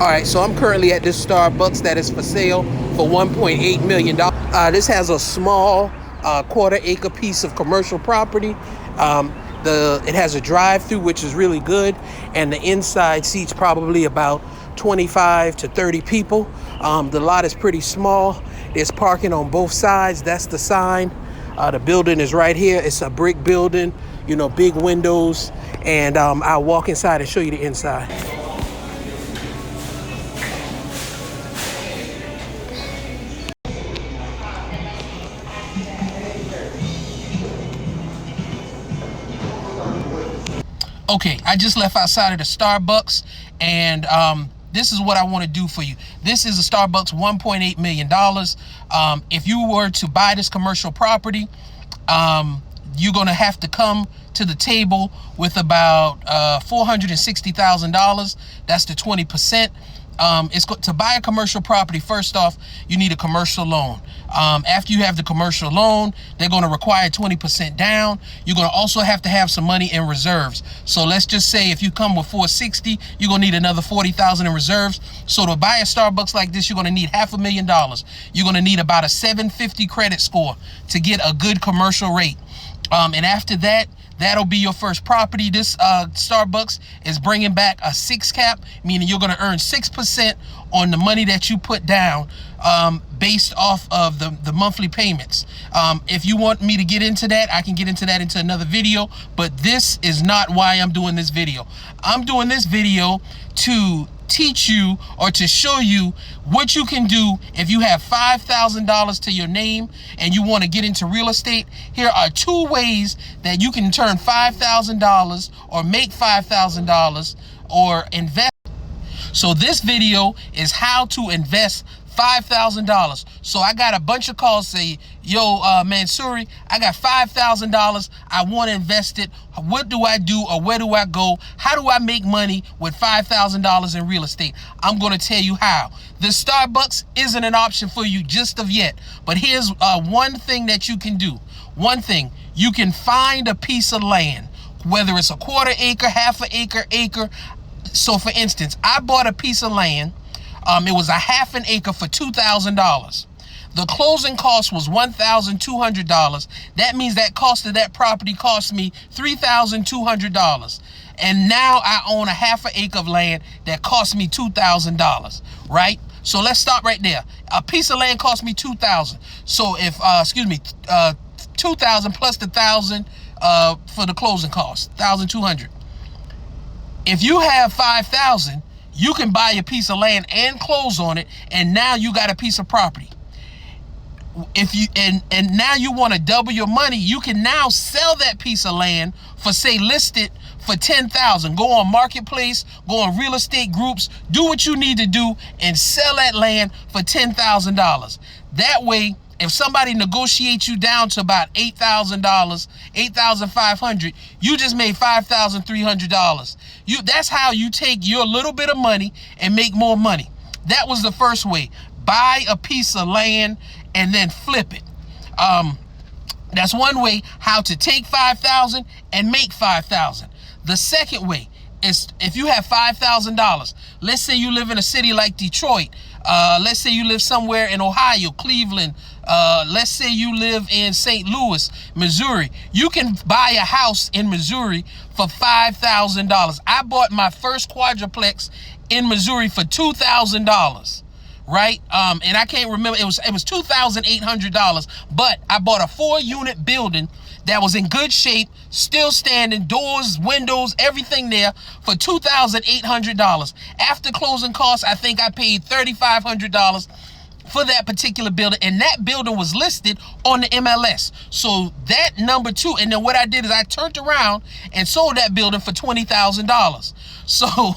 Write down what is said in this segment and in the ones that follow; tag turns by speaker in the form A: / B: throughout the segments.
A: All right, so I'm currently at this Starbucks that is for sale for $1.8 million. This has a small quarter-acre piece of commercial property. It has a drive-through, which is really good, and the inside seats probably about 25 to 30 people. The lot is pretty small. There's parking on both sides. That's the sign. The building is right here. It's a brick building, you know, big windows, and I'll walk inside and show you the inside. Okay, I just left outside of the Starbucks, and this is what I want to do for you. This is a Starbucks $1.8 million. If you were to buy this commercial property, you're going to have to come to the table with about $460,000. That's the 20%. To buy a commercial property, first off, you need a commercial loan. After you have the commercial loan, they're going to require 20% down. You're going to also have to have some money in reserves. So let's just say if you come with 460, you're going to need another 40,000 in reserves. So to buy a Starbucks like this, you're going to need $500,000. You're going to need about a 750 credit score to get a good commercial rate. And after that, that'll be your first property. This Starbucks is bringing back a 6 cap, meaning you're going to earn 6% on the money that you put down based off of the monthly payments. If you want me to get into that, I can get into that into another video, but this is not why I'm doing this video. I'm doing this video to teach you or to show you what you can do if you have $5,000 to your name and you want to get into real estate. Here are 2 ways that you can turn $5,000 or make $5,000 or invest. So this video is how to invest $5,000. So I got a bunch of calls say, yo, Mansouri, I got $5,000. I want to invest it. What do I do, or where do I go? How do I make money with $5,000 in real estate? I'm going to tell you how. The Starbucks isn't an option for you just of yet. But here's one thing that you can do. One thing, you can find a piece of land, whether it's a quarter acre, half an acre, acre. So for instance, I bought a piece of land. It was a half an acre for $2,000. The closing cost was $1,200. That means that cost of that property cost me $3,200. And now I own a half an acre of land that cost me $2,000, right? So let's stop right there. A piece of land cost me $2,000. So if, $2,000 plus the $1,000 for the closing cost, $1,200. If you have $5,000, you can buy a piece of land and close on it, and now you got a piece of property. If you and now you want to double your money, you can now sell that piece of land for, say, list it for $10,000. Go on Marketplace, go on real estate groups, do what you need to do and sell that land for $10,000. That way, if somebody negotiates you down to about $8,000, $8,500, you just made $5,300. That's how you take your little bit of money and make more money. That was the first way. Buy a piece of land and then flip it. That's one way how to take $5,000 and make $5,000. The second way is if you have $5,000. Let's say you live in a city like Detroit. Let's say you live somewhere in Ohio, Cleveland. Let's say you live in St. Louis, Missouri. You can buy a house in Missouri for $5,000. I bought my first quadruplex in Missouri for $2,000. Right? And I can't remember, it was $2,800, but I bought a 4-unit building that was in good shape, still standing, doors, windows, everything there, for $2,800. After closing costs, I think I paid $3,500 for that particular building, and that building was listed on the MLS. So that number 2, and then what I did is I turned around and sold that building for $20,000. So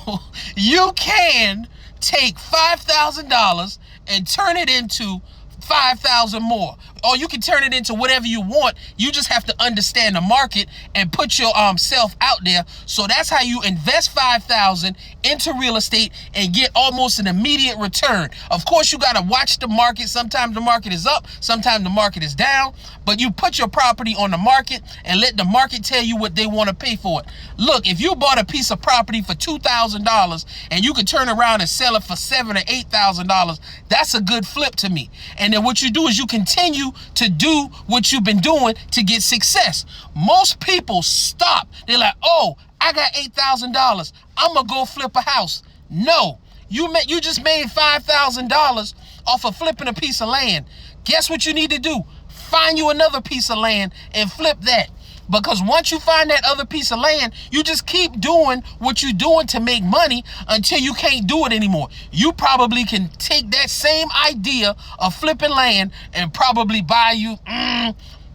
A: you can take $5,000 and turn it into $5,000 more. or you can turn it into whatever you want. You just have to understand the market and put your self out there. So that's how you invest $5,000 into real estate and get almost an immediate return. Of course, you got to watch the market. Sometimes the market is up, sometimes the market is down, but you put your property on the market and let the market tell you what they want to pay for it. Look, if you bought a piece of property for $2,000 and you can turn around and sell it for $7,000 or $8,000, that's a good flip to me. And then what you do is you continue to do what you've been doing to get success. Most people stop. They're like, oh, I got $8,000. I'm going to go flip a house. No, you just made $5,000 off of flipping a piece of land. Guess what you need to do? Find you another piece of land and flip that. Because once you find that other piece of land, you just keep doing what you're doing to make money until you can't do it anymore. You probably can take that same idea of flipping land and probably buy you,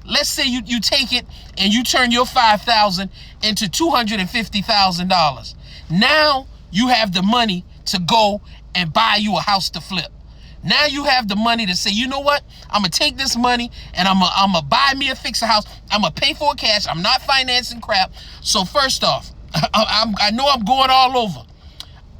A: let's say you take it and you turn your $5,000 into $250,000. Now you have the money to go and buy you a house to flip. Now you have the money to say, you know what? I'm going to take this money and I'm going to buy me a fixer house. I'm going to pay for it cash. I'm not financing crap. So first off, I know I'm going all over.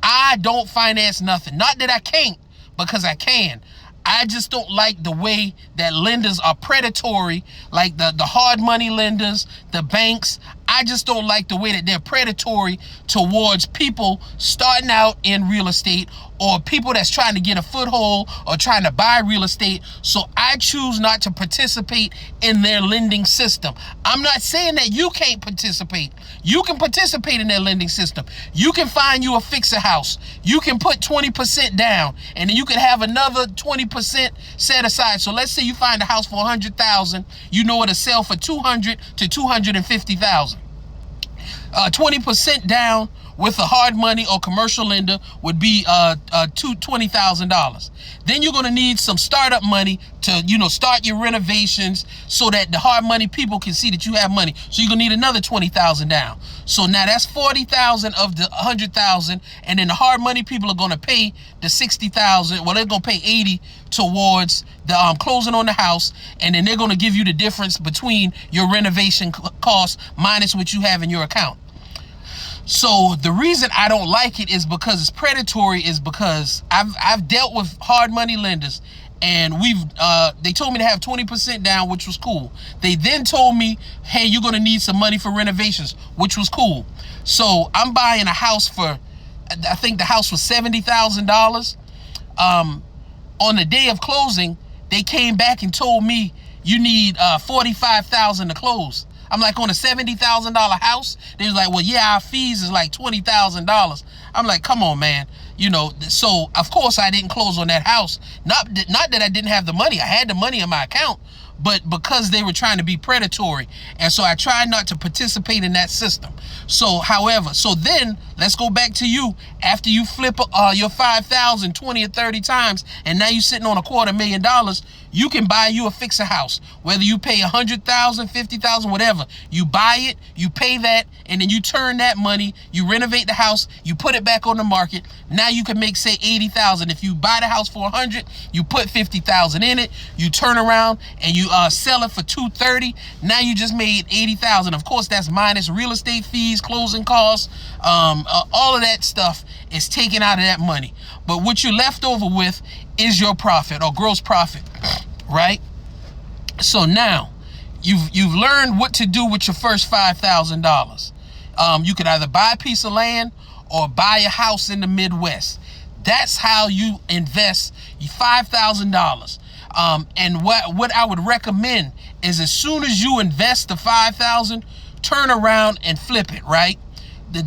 A: I don't finance nothing. Not that I can't, because I can. I just don't like the way that lenders are predatory, like the hard money lenders, the banks. I just don't like the way that they're predatory towards people starting out in real estate or people that's trying to get a foothold or trying to buy real estate. So I choose not to participate in their lending system. I'm not saying that you can't participate. You can participate in their lending system. You can find you a fixer house. You can put 20% down and then you can have another 20% set aside. So let's say you find a house for $100,000, you know it'll sell for $200,000 to $250,000. 20% down with a hard money or commercial lender would be $20,000. Then you're going to need some startup money to, start your renovations so that the hard money people can see that you have money. So you're going to need another $20,000 down. So now that's $40,000 of the $100,000, and then the hard money people are going to pay the $60,000. Well, they're going to pay $80,000 towards the closing on the house, and then they're going to give you the difference between your renovation cost minus what you have in your account. So the reason I don't like it is because it's predatory, is because I've dealt with hard money lenders, and they told me to have 20% down, which was cool. They then told me, hey, you're going to need some money for renovations, which was cool. So I'm buying a house for, I think the house was $70,000. On the day of closing, they came back and told me you need $45,000 to close. I'm like, on a $70,000 house? They was like, well, yeah, our fees is like $20,000. I'm like, come on, man. So of course I didn't close on that house. Not that I didn't have the money. I had the money in my account, but because they were trying to be predatory. And so I tried not to participate in that system. So then let's go back to you. After you flip your 5,000 20 or 30 times, and now you're sitting on $250,000, you can buy you a fixer house. Whether you pay $100,000, $50,000, whatever, you buy it, you pay that, and then you turn that money, you renovate the house, you put it back on the market. Now you can make, say, $80,000. If you buy the house for $100,000, you put $50,000 in it, you turn around and you sell it for $230,000. Now you just made $80,000. Of course, that's minus real estate fees, closing costs, all of that stuff is taken out of that money. But what you're left over with is your profit or gross profit, right? So now you've learned what to do with your first $5,000. You could either buy a piece of land or buy a house in the Midwest. That's how you invest $5,000. And what I would recommend is, as soon as you invest the $5,000, turn around and flip it, right?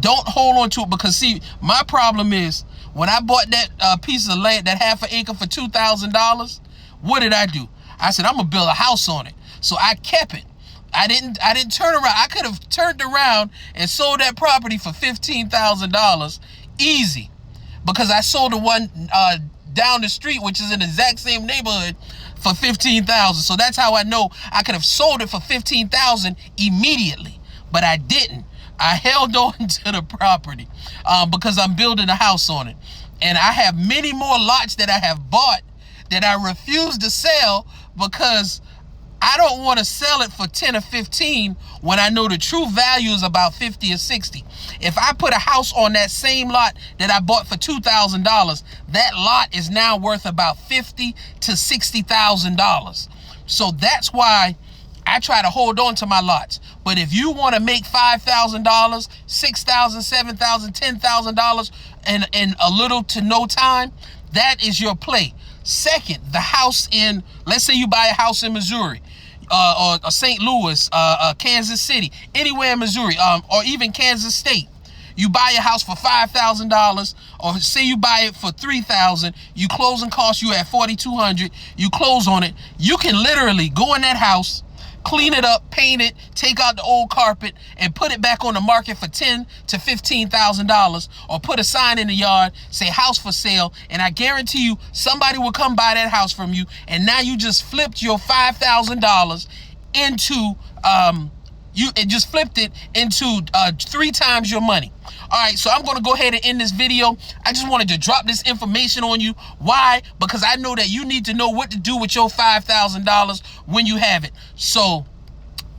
A: Don't hold on to it, because see, my problem is when I bought that piece of land, that half an acre for $2,000, what did I do? I said, I'm gonna build a house on it. So I kept it. I didn't turn around. I could have turned around and sold that property for $15,000 easy, because I sold the one down the street, which is in the exact same neighborhood, for $15,000. So that's how I know I could have sold it for $15,000 immediately, but I didn't. I held on to the property because I'm building a house on it. And I have many more lots that I have bought that I refuse to sell because I don't want to sell it for 10 or 15 when I know the true value is about 50 or 60. If I put a house on that same lot that I bought for $2,000, that lot is now worth about $50,000 to $60,000. So that's why I try to hold on to my lots. But if you want to make $5,000, $6,000, $7,000, $10,000 in a little to no time, that is your play. Second, the house in, let's say you buy a house in Missouri, or St. Louis, Kansas City, anywhere in Missouri, or even Kansas State. You buy a house for $5,000, or say you buy it for $3,000. You closing costs you at $4,200. You close on it. You can literally go in that house, clean it up, paint it, take out the old carpet, and put it back on the market for $10,000 to $15,000, or put a sign in the yard, say house for sale, and I guarantee you somebody will come buy that house from you, and now you just flipped your $5,000 into, just flipped it into 3 times your money. All right, so I'm going to go ahead and end this video. I just wanted to drop this information on you. Why? Because I know that you need to know what to do with your $5,000 when you have it. So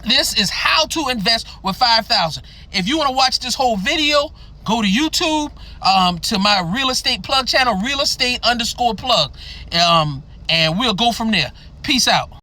A: this is how to invest with $5,000. If you want to watch this whole video, go to YouTube, to my real estate plug channel, real estate_plug, and we'll go from there. Peace out.